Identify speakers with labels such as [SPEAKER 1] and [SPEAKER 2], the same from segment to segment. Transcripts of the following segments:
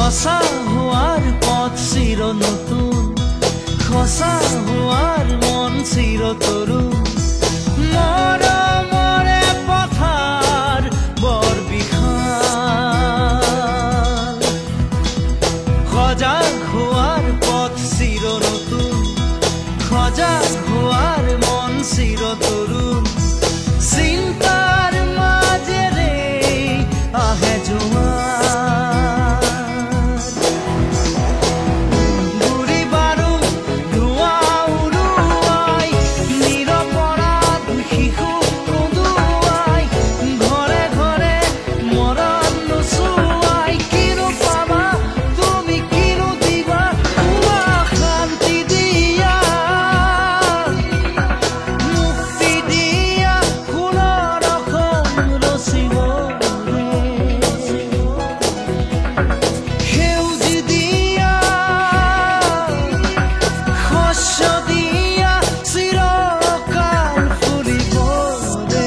[SPEAKER 1] সঁচা হোৱাৰ পথ চিৰ নতুন, সঁচা হোৱাৰ মন চিৰ তৰুণ। মৰমৰে পথাৰ বৰ বিশাল, সজাগ হোৱাৰ পথ চিৰ নতুন, সজাগ হোৱাৰ মন চিৰ তৰুণ। চিন্তাৰ মাজেৰে আহে জোৱাৰ, গুৰি বাৰুদ ধোঁৱা উৰুৱাই, নিৰপৰাধ শিশুক কন্দুৱাই, ঘৰে ঘৰে মৰণ নোচোৱাই। কিনো পাবা তুমি, কিনো দিবা, কোৱা শান্তি দিয়া, মুক্তি দিয়া, সোণৰ অসম ৰচিবৰে। সেউজী দিয়া, শস্য দিয়া, চিৰকাল ফুৰিবৰে।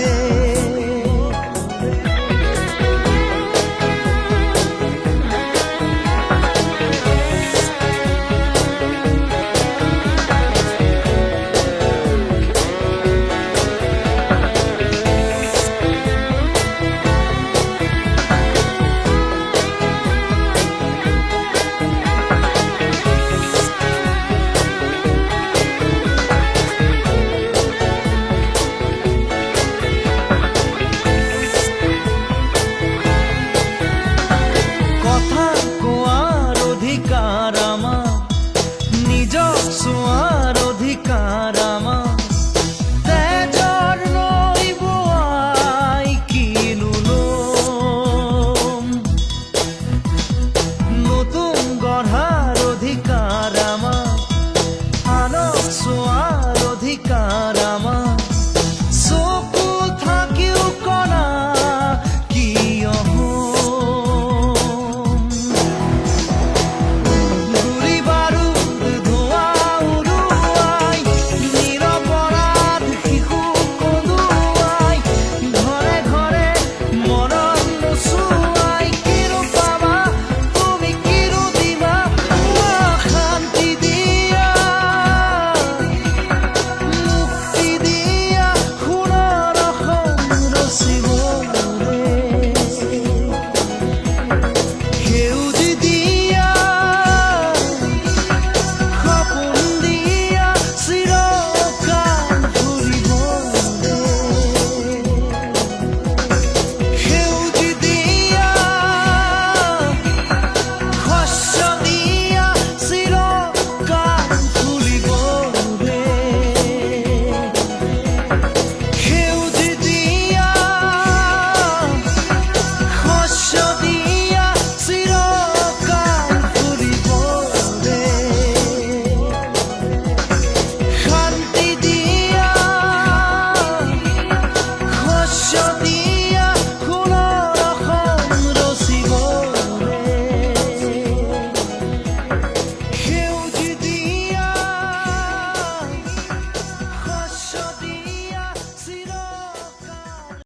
[SPEAKER 1] কথা